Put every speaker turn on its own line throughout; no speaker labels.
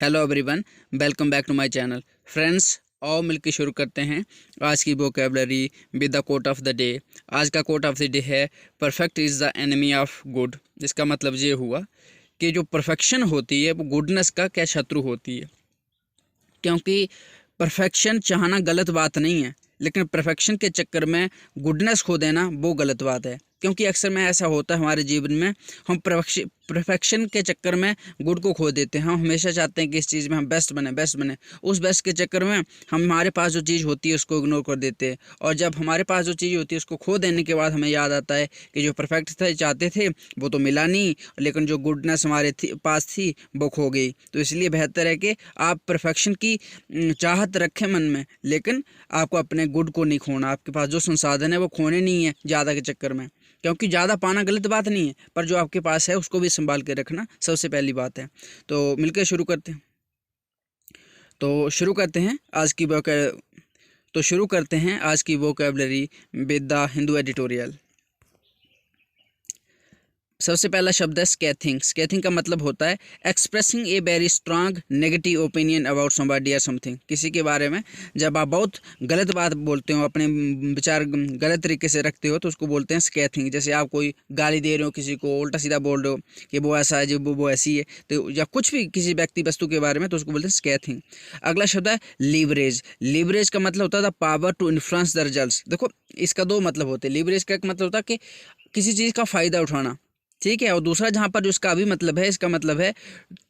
Hello everyone, welcome back to my channel. Friends, आओ मिलकर शुरू करते हैं आज की vocabulary with the quote of the day. आज का कोट ऑफ द डे है perfect is the enemy of good. इसका मतलब ये हुआ कि जो परफेक्शन होती है वो गुडनेस का क्या शत्रु होती है। क्योंकि परफेक्शन चाहना गलत बात नहीं है, लेकिन परफेक्शन के चक्कर में गुडनेस खो देना वो गलत बात है। क्योंकि अक्सर में ऐसा होता है हमारे जीवन में, हम परफेक्शन के चक्कर में गुड को खो देते हैं। हम हमेशा चाहते हैं कि इस चीज़ में हम बेस्ट बने। उस बेस्ट के चक्कर में हमारे पास जो चीज़ होती है उसको इग्नोर कर देते हैं, और जब हमारे पास जो चीज़ होती है उसको खो देने के बाद हमें याद आता है कि जो परफेक्ट थे चाहते थे वो तो मिला नहीं, लेकिन जो गुडनेस हमारे पास थी वो खो गई। तो इसलिए बेहतर है कि आप परफेक्शन की चाहत रखें मन में, लेकिन आपको अपने गुड को नहीं खोना। आपके पास जो संसाधन है वो खोने नहीं है ज़्यादा के चक्कर में, क्योंकि ज़्यादा पाना गलत बात नहीं है, पर जो आपके पास है उसको भी संभाल के रखना सबसे पहली बात है। तो मिलकर शुरू करते हैं। तो शुरू करते हैं आज की vocabulary with the Hindu editorial. सबसे पहला शब्द है स्कैथिंग। स्कैथिंग का मतलब होता है expressing a very strong negative opinion about somebody या समथिंग। किसी के बारे में जब आप बहुत गलत बात बोलते हो, अपने विचार गलत तरीके से रखते हो, तो उसको बोलते हैं स्कैथिंग। जैसे आप कोई गाली दे रहे हो, किसी को उल्टा सीधा बोल रहे हो कि वो ऐसा है, जो वो ऐसी है, तो या कुछ भी किसी व्यक्ति वस्तु के बारे में, तो उसको बोलते हैं स्कैथिंग। अगला शब्द है लीवरेज। लीवरेज का मतलब होता है the power to influence the results. देखो, इसका दो मतलब होते हैं। लीवरेज का एक मतलब होता है कि किसी चीज़ का फ़ायदा उठाना, ठीक है, और दूसरा जहाँ पर जो इसका भी मतलब है, इसका मतलब है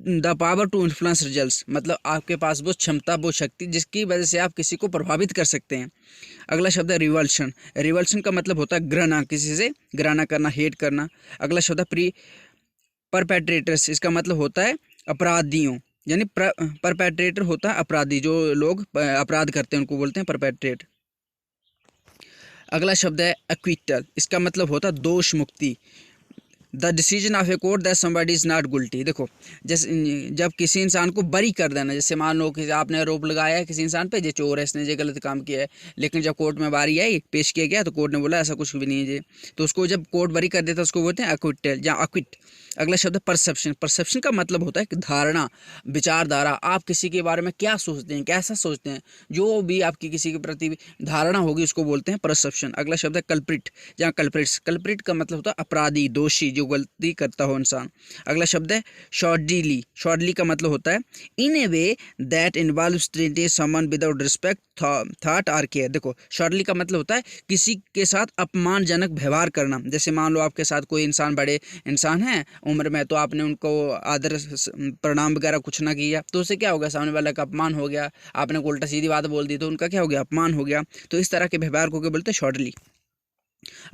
the power to influence results. मतलब आपके पास वो क्षमता, वो शक्ति जिसकी वजह से आप किसी को प्रभावित कर सकते हैं। अगला शब्द है रिवल्शन। रिवल्शन का मतलब होता है घृणा, किसी से घृणा करना, हेट करना। अगला शब्द है परपेट्रेटर्स। इसका मतलब होता है अपराधियों, यानी परपेट्रेटर होता है अपराधी, जो लोग अपराध करते हैं उनको बोलते हैं परपेट्रेट। अगला शब्द है एक्विटल। इसका मतलब होता है दोष मुक्ति, the decision of a court that somebody is not guilty. देखो, जैसे जब किसी इंसान को बरी कर देना, जैसे मान लो कि आपने आरोप लगाया है किसी इंसान पे, ये चोर है, इसने ये गलत काम किया है, लेकिन जब कोर्ट में बारी आई, पेश किया गया, तो कोर्ट ने बोला ऐसा कुछ भी नहीं है ये, तो उसको जब कोर्ट बरी कर देता है उसको बोलते हैं एक्विटल या एक्विट। अगला शब्द है परसेप्शन। परसेप्शन का मतलब होता है कि धारणा, विचारधारा। आप किसी के बारे में क्या सोचते हैं, कैसा सोचते हैं, जो भी आपकी किसी के प्रति धारणा होगी उसको बोलते हैं परसेप्शन। अगला शब्द है कल्प्रिट, जहाँ कल्प्रिट्स। कल्प्रिट का मतलब होता है अपराधी, दोषी, जो गलती करता हो इंसान। अगला शब्द है शॉर्टली। शॉर्टली का मतलब होता है in a way that involves treating someone without respect, thought और केयर। देखो, शॉर्टली का मतलब होता है किसी के साथ अपमानजनक व्यवहार करना। जैसे मान लो आपके साथ कोई इंसान, बड़े इंसान है उम्र में, तो आपने उनको आदर प्रणाम वगैरह कुछ ना किया, तो उससे क्या हो गया, सामने वाला का अपमान हो गया। आपने को उल्टा सीधी बात बोल दी तो उनका क्या हो गया, अपमान हो गया। तो इस तरह के व्यवहार को क्या बोलते हैं, शॉर्टली।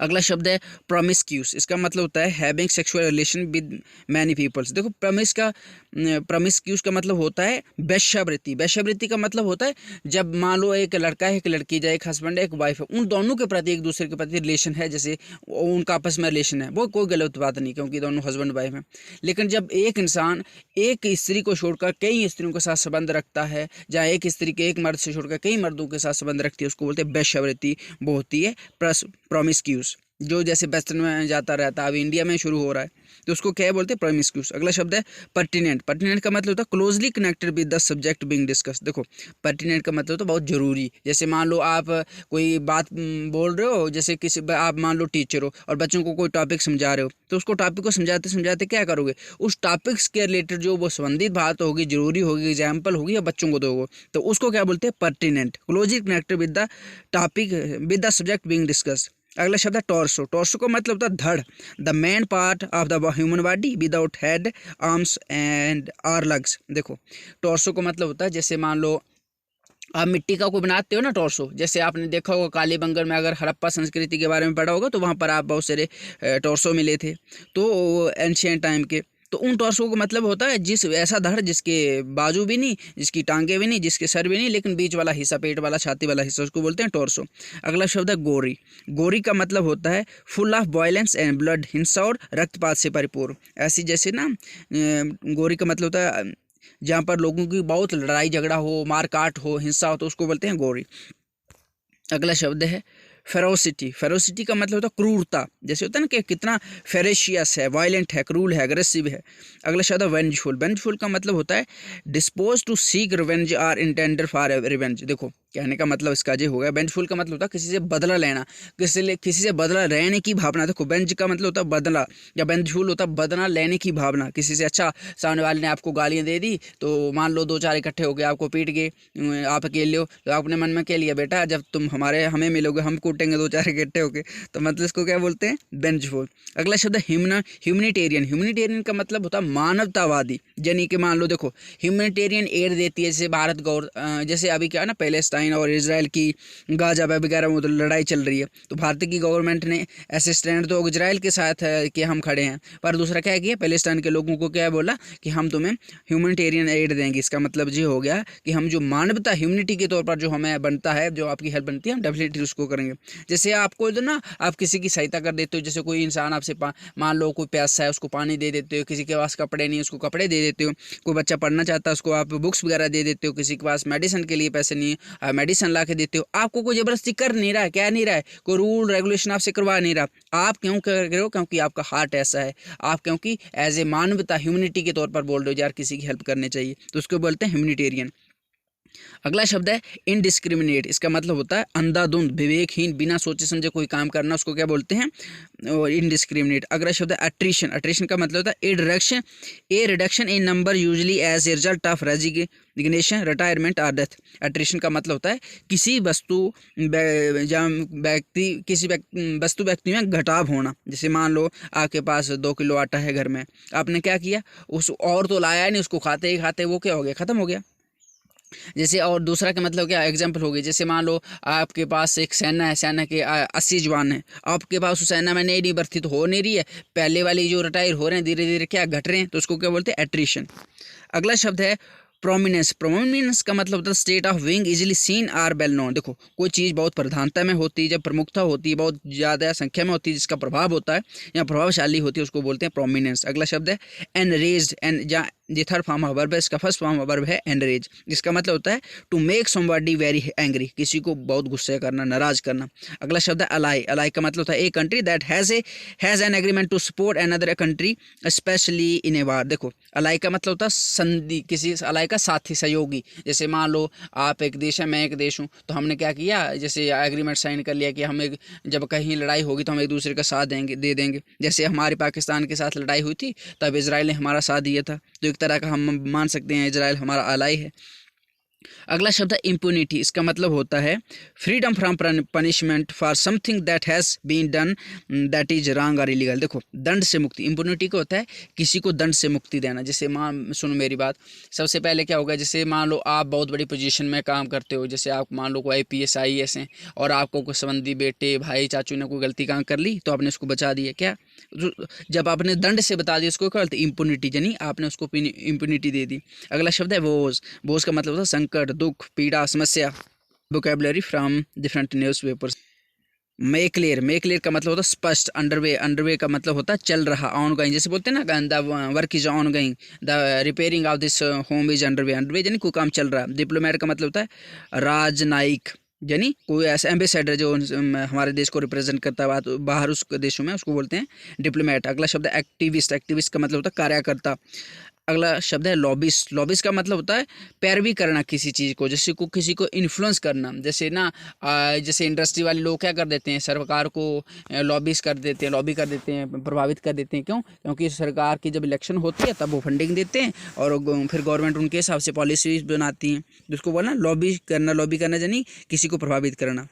अगला शब्द है प्रोमिस्क्यूस। इसका मतलब होता है having sexual relation with many peoples. देखो, प्रोमिस्क्यूस का मतलब होता है वेश्यावृत्ति। वेश्यावृत्ति का मतलब होता है जब मान लो एक लड़का है, एक लड़की, या एक हस्बैंड है, एक वाइफ है, उन दोनों के प्रति, एक दूसरे के प्रति रिलेशन है, जैसे उनका आपस में रिलेशन है, वो कोई गलत बात नहीं, क्योंकि दोनों हस्बैंड वाइफ हैं। लेकिन जब एक इंसान एक स्त्री को छोड़कर कई स्त्रियों के साथ संबंध रखता है, या एक स्त्री के एक मर्द से छोड़कर कई मर्दों के साथ संबंध रखती है, उसको बोलते हैं वेश्यावृत्ति। वो होती है प्रोमिस्क्यूस। जो जैसे वेस्टर्न में जाता रहता है, अभी इंडिया में शुरू हो रहा है, तो उसको क्या बोलते हैं, प्रोमिस्क्यूस। अगला शब्द है पर्टिनेंट। पर्टिनेंट का मतलब होता है closely connected with the subject being discuss. देखो, पर्टिनेंट का मतलब होता है बहुत जरूरी। जैसे मान लो आप कोई बात बोल रहे हो, जैसे किसी, आप मान लो टीचर हो और बच्चों को कोई टॉपिक समझा रहे हो, तो उसको टॉपिक को समझाते समझाते क्या करोगे, उस टॉपिक्स के रिलेटेड जो वो संबंधित बात होगी, जरूरी होगी, एग्जाम्पल होगी, या बच्चों को दोगे, तो उसको क्या बोलते हैं, pertinent, closely connected with the topic, with the subject being discuss. अगला शब्द है टॉर्सो। टॉर्सो का मतलब होता है धड़, the main part of the human body without head, arms and or legs. देखो, टॉर्सो का मतलब होता है, जैसे मान लो आप मिट्टी का कोई बनाते हो ना टॉर्सो, जैसे आपने देखा होगा कालीबंगन में, अगर हड़प्पा संस्कृति के बारे में पढ़ा होगा, तो वहाँ पर आप बहुत सारे टॉर्सो मिले थे, तो एंशियंट टाइम के। तो उन टॉर्सो का मतलब होता है जिस ऐसा धड़ जिसके बाजू भी नहीं, जिसकी टांगे भी नहीं, जिसके सर भी नहीं, लेकिन बीच वाला हिस्सा, पेट वाला, छाती वाला हिस्सा, उसको बोलते हैं टॉर्सो। अगला शब्द है गोरी। गोरी का मतलब होता है full of violence and blood, हिंसा और रक्तपात से परिपूर्ण। ऐसी जैसे ना, गोरी का मतलब होता है जहाँ पर लोगों की बहुत लड़ाई झगड़ा हो, मारकाट हो, हिंसा हो, तो उसको बोलते हैं गोरी। अगला शब्द है फेरोसिटी, फेरोसिटी का मतलब होता है क्रूरता, जैसे होता है ना कि कितना फेरेशियस है, वायलेंट है, क्रूर है, अग्रेसिव है। अगला शब्द है वेंजफुल, वेंजफुल का मतलब होता है dispose to seek revenge or intender for revenge. देखो कहने का मतलब इसका ये हो गया, वेंजफुल का मतलब होता है किसी से बदला लेना, किसी से बदला लेने की भावना। देखो वेंज का मतलब होता है बदला, या वेंजफुल होता है बदला लेने की भावना किसी से। अच्छा सामने वाले ने आपको गालियाँ दे दी, तो मान लो 2-4 इकट्ठे हो गए, आपको पीट गए, आप अकेले हो, तो आपने मन में क्या लिया, बेटा जब तुम हमें मिलोगे हम कूटेंगे 2-4 इकट्ठे होके। तो मतलब इसको क्या बोलते हैं, वेंजफुल। अगला शब्द है ह्यूमनिटेरियन, ह्यूमनिटेरियन का मतलब होता है मानवतावादी। यानी कि मान लो देखो ह्यूमनिटेरियन एड देती है, जैसे भारत जैसे अभी क्या है ना पैलेस्टाइन और इजराइल की गाजा वगैरह में तो लड़ाई चल रही है, तो भारत की गवर्नमेंट ने ऐसे स्टैंड तो इजराइल के साथ है कि हम खड़े हैं, पर दूसरा क्या किया, पैलेस्टाइन के लोगों को क्या बोला कि हम तुम्हें ह्यूमनिटेरियन एड देंगे। इसका मतलब ये हो गया कि हम जो मानवता ह्यूमनिटी के तौर पर जो हमें बनता है, जो आपकी हेल्प बनती है, हम डेफिनेटली उसको करेंगे। जैसे आपको जो ना आप किसी की सहायता कर देते हो, जैसे कोई इंसान आपसे मान लो कोई प्यासा है उसको पानी दे देते हो, किसी के पास कपड़े नहीं उसको कपड़े दे देते हो, कोई बच्चा पढ़ना चाहता है उसको आप बुक्स वगैरह दे देते हो, किसी के पास मेडिसिन के लिए पैसे नहीं है मेडिसिन ला के देते हो। आपको कोई जबरदस्ती कर नहीं रहा है, क्या नहीं रहा है, कोई रूल रेगुलेशन आपसे करवा नहीं रहा, आप क्यों कर रहे हो, क्योंकि आपका हार्ट ऐसा है, आप क्योंकि एज ए मानवता ह्यूमनिटी के तौर पर बोल रहे हो यार किसी की हेल्प करनी चाहिए, तो उसको बोलते हैं ह्यूमनिटेरियन। अगला शब्द है इनडिस्क्रिमिनेट, इसका मतलब होता है अंधाधुंध, विवेकहीन, बिना सोचे समझे कोई काम करना, उसको क्या बोलते हैं, इनडिस्क्रिमिनेट। अगला शब्द है अट्रिशन, अट्रिशन का मतलब होता है a reduction in number usually as a result of resignation, retirement और डेथ। अट्रिशन का मतलब होता है किसी व्यक्ति में घटाव होना। जैसे मान लो आपके पास 2 किलो आटा है घर में, आपने क्या किया, उस और तो लाया नहीं, उसको खाते ही खाते वो क्या हो गया, खत्म हो गया। जैसे और दूसरा का मतलब क्या एग्जाम्पल हो गई, जैसे मान लो आपके पास एक सेना है, सेना के 80 जवान है, आपके पास उस सेना में नई भर्ती तो हो नहीं रही है, पहले वाली जो रिटायर हो रहे हैं धीरे धीरे क्या घट रहे हैं, तो उसको क्या बोलते हैं एट्रिशन। अगला शब्द है प्रोमिनेंस, प्रोमिनेंस का मतलब होता है state of being easily seen or well known. देखो कोई चीज़ बहुत प्रधानता में होती है, जब प्रमुखता होती है, बहुत ज़्यादा संख्या में होती है, जिसका प्रभाव होता है या प्रभावशाली होती है, उसको बोलते हैं प्रोमिनेंस। अगला शब्द है एनरेज्ड, ये थर्ड फॉर्म ऑफ वर्ब है, इसका फर्स्ट फॉर्म ऑफ वर्ब है एनरेज, जिसका मतलब होता है to make somebody very angry, किसी को बहुत गुस्से करना, नाराज करना। अगला शब्द है अलाई, अलाई का मतलब होता है a country that has an agreement to support another country especially in a war. देखो अलाई का मतलब होता है संधि, किसी अलाई का साथी, सहयोगी। जैसे मान लो आप एक देश है, मैं एक देश हूँ, तो हमने क्या किया, जैसे एग्रीमेंट साइन कर लिया कि हम जब कहीं लड़ाई होगी तो हम एक दूसरे का साथ दे देंगे। जैसे हमारे पाकिस्तान के साथ लड़ाई हुई थी, तब इजराइल ने हमारा साथ दिया था, तो एक तरह का हम मान सकते हैं इजराइल हमारा अलाई है। अगला शब्द है इम्पुनिटी, इसका मतलब होता है freedom from punishment for something that has been done that is wrong और इलीगल। देखो दंड से मुक्ति, इम्पुनिटी को होता है किसी को दंड से मुक्ति देना। जैसे सुनो मेरी बात, सबसे पहले क्या होगा, जैसे मान लो आप बहुत बड़ी पोजीशन में काम करते हो, जैसे आप मान लो कोई IPS IAS हैं, और आपको कोई संबंधी बेटे भाई चाचू ने कोई गलती काम कर ली, तो आपने उसको बचा दिया, क्या जब आपने दंड से बता दिया उसको क्या बोलते हैं इम्पुनिटी, यानी आपने उसको इम्पुनिटी दे दी। अगला शब्द है बोझ, बोझ का मतलब होता है संकट, दुख, पीड़ा, समस्या। Vocabulary from different newspapers. Make clear का मतलब होता है स्पष्ट। अंडरवे का मतलब होता है चल रहा, ऑन गोइंग, जैसे बोलते हैं ना the work is on going, the repairing of this home is underway यानी कोई काम चल रहा है। डिप्लोमेट का मतलब होता है राजनयिक, यानी कोई ऐसा एम्बेसडर जो हमारे देश को रिप्रेजेंट करता है बाहर उस देशों में, उसको बोलते हैं डिप्लोमेट। अगला शब्द है एक्टिविस्ट, एक्टिविस्ट का मतलब होता है कार्यकर्ता। अगला शब्द है लॉबिस्ट, लॉबिस्ट का मतलब होता है पैरवी करना किसी चीज़ को, जैसे किसी को इन्फ्लुएंस करना। जैसे ना जैसे इंडस्ट्री वाले लोग क्या कर देते हैं, सरकार को लॉबी कर देते हैं, प्रभावित कर देते हैं। क्यों? क्योंकि सरकार की जब इलेक्शन होती है तब वो फंडिंग देते हैं, और फिर गवर्नमेंट उनके हिसाब से पॉलिसीज बनाती हैं, जिसको बोलना लॉबी करना यानी किसी को प्रभावित करना।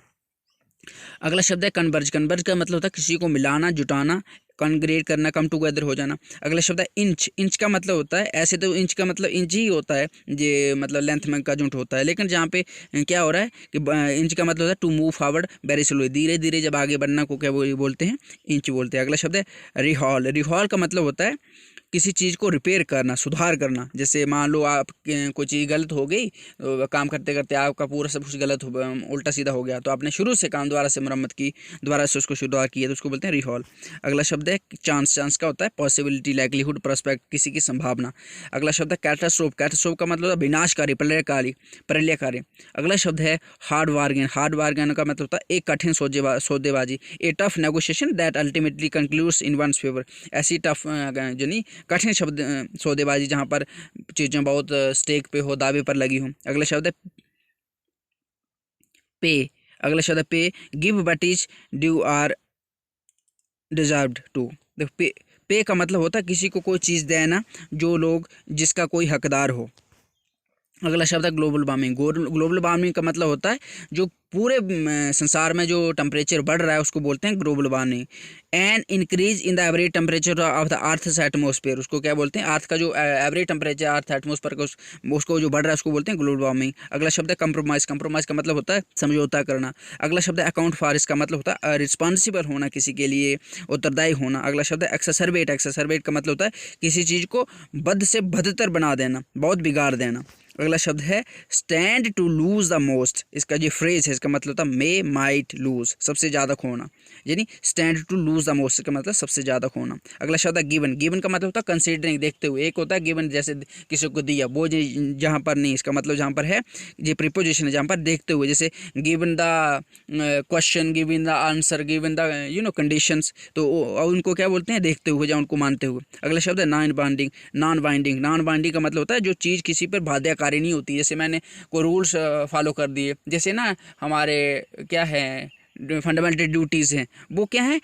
अगला शब्द है कन्वर्ज, कन्वर्ज का मतलब होता है किसी को मिलाना, जुटाना, कॉन्ग्रेट करना, कम टुगेदर हो जाना। अगला शब्द है इंच, इंच का मतलब होता है, ऐसे तो इंच का मतलब इंच ही होता है, ये मतलब लेंथ में का जुट होता है, लेकिन जहाँ पे क्या हो रहा है कि इंच का मतलब होता है to move forward very slow, धीरे धीरे जब आगे बढ़ना को क्या बोलते हैं, इंच बोलते हैं। अगला शब्द है रिहॉल, रिहॉल का मतलब होता है किसी चीज़ को रिपेयर करना, सुधार करना। जैसे मान लो आप कोई चीज़ गलत हो गई, काम करते करते आपका पूरा सब कुछ गलत हो, उल्टा सीधा हो गया, तो आपने शुरू से काम दोबारा से मरम्मत की, दोबारा से उसको सुधार किया, तो उसको बोलते हैं रिहॉल। अगला शब्द है चांस। चांस का होता है पॉसिबिलिटी, लाइक्लीहुड, प्रोस्पेक्ट, किसी की संभावना। अगला शब्द है कैटास्ट्रोफ। कैटास्ट्रोफ का मतलब है विनाशकारी, प्रलयकारी। अगला शब्द है हार्ड बार्गेन। हार्ड बार्गेन का मतलब होता है एक कठिन सौदेबाजी। A tough negotiation that ultimately concludes in one's favour. ऐसी टफ यानी कठिन शब्द सौदेबाजी जहाँ पर चीज़ें बहुत स्टेक पे हो, दावे पर लगी हो। अगला शब्द है पे। अगला शब्द है pay, give but is due or deserved to. देखो पे का मतलब होता है किसी को कोई चीज़ देना जो लोग, जिसका कोई हकदार हो। अगला शब्द है ग्लोबल वार्मिंग। ग्लोबल वार्मिंग का मतलब होता है जो पूरे संसार में जो टेम्परेचर बढ़ रहा है उसको बोलते हैं global warming. An increase in the average temperature of the earth's atmosphere, उसको क्या बोलते हैं, अर्थ का जो एवरेज टेम्परेचर अर्थ एटमॉस्फेयर का उसको जो बढ़ रहा है उसको बोलते हैं ग्लोबल वार्मिंग। अगला शब्द है कंप्रोमाइज़। कंप्रोमाइज़ का मतलब होता है समझौता करना। अगला शब्द है अकाउंट फॉर। इसका मतलब होता है रिस्पॉन्सिबल होना, किसी के लिए उत्तरदायी होना। अगला शब्द है एक्सरबेट। एक्सरबेट का मतलब होता है किसी चीज़ को बद से बदतर बना देना, बहुत बिगाड़ देना। अगला शब्द है stand to lose the most. इसका जो फ्रेज है इसका मतलब होता है मे माइट लूज, सबसे ज़्यादा खोना, यानी stand to lose the most का मतलब सबसे ज़्यादा खोना। अगला शब्द है गिवन। गिवन का मतलब होता है कंसीडरिंग, देखते हुए। एक होता है गिवन जैसे किसी को दिया, वो जहाँ पर नहीं, इसका मतलब जहाँ पर है ये प्रीपोजिशन है, जहाँ पर देखते हुए, जैसे given the question, given the answer, given the conditions, तो उनको क्या बोलते हैं, देखते हुए, या उनको मानते हुए। अगला शब्द है non binding. Non binding, non binding का मतलब होता है जो चीज़ किसी पर बाध्यकारी नहीं होती। जैसे मैंने कोई रूल्स फॉलो कर दिए, जैसे ना हमारे क्या है फंडामेंटल ड्यूटीज़ हैं, वो क्या है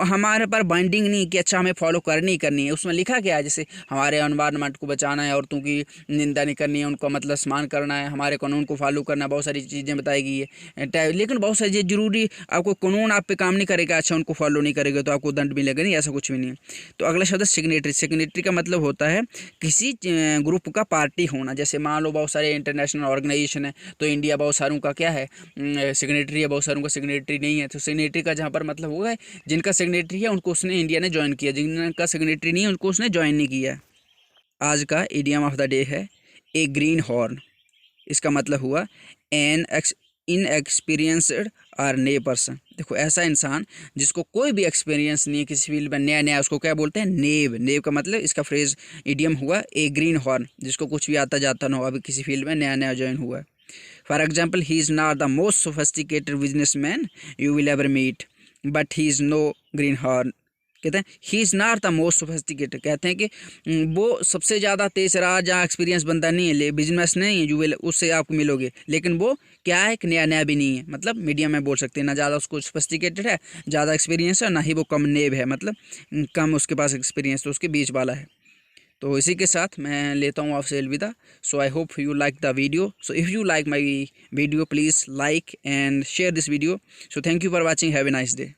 हमारे पर बाइंडिंग नहीं कि अच्छा हमें फॉलो करनी ही करनी है। उसमें लिखा क्या है, जैसे हमारे एनवायरनमेंट को बचाना है, औरतों की निंदा नहीं करनी है, उनका मतलब सम्मान करना है, हमारे कानून को फॉलो करना है, बहुत सारी चीज़ें बताई गई है। लेकिन बहुत सारी चीज़ जरूरी, आपको कानून आप पे काम नहीं करेगा, अच्छा उनको फॉलो नहीं करेगा तो आपको दंड मिलेगा, नहीं, ऐसा कुछ भी नहीं है। तो अगला शब्द सिग्नेटरी। सिग्नेटरी का मतलब होता है किसी ग्रुप का पार्टी होना। जैसे मान लो बहुत सारे इंटरनेशनल ऑर्गेनाइजेशन है, तो इंडिया बहुत सारों का क्या है सिग्नेटरी है, बहुत सारों का सिग्नेटरी नहीं है। तो सिग्नेटरी का जहाँ पर मतलब होगा जिनका सिग्नेटरी है उनको उसने इंडिया ने ज्वाइन किया, जिनका सिग्नेटरी नहीं है उनको उसने ज्वाइन नहीं किया। आज का इडियम ऑफ द डे है ए ग्रीन हॉर्न। इसका मतलब हुआ एन इनएक्सपीरियंसड और ने पर्सन। देखो ऐसा इंसान जिसको कोई भी एक्सपीरियंस नहीं है किसी फील्ड में, नया नया, उसको क्या बोलते हैं, नेव। नेव का मतलब इसका फ्रेज इडियम हुआ ए ग्रीन हॉर्न, जिसको कुछ भी आता जाता ना हो, अभी किसी फील्ड में नया नया ज्वाइन हुआ है। For example he is not the most sophisticated business man you will ever meet but he is no greenhorn. कहते हैं he is not the most sophisticated, कहते हैं कि वो सबसे ज़्यादा तेज रहा जहाँ एक्सपीरियंस बनता नहीं है, ले बिजनेस नहीं है, जो उससे आप मिलोगे, लेकिन वो क्या है कि नया नया भी नहीं है, मतलब मीडियम में बोल सकते हैं, ना ज़्यादा उसको सोफिस्टिकेटेड है, ज़्यादा एक्सपीरियंस है, ना ही वो कम नेब है, मतलब कम उसके पास एक्सपीरियंस, तो उसके बीच वाला है। तो इसी के साथ मैं लेता हूँ आपसे अलविदा। So I hope you like the video. So if you like my video please like and share this video. So thank you for watching. Have a nice day.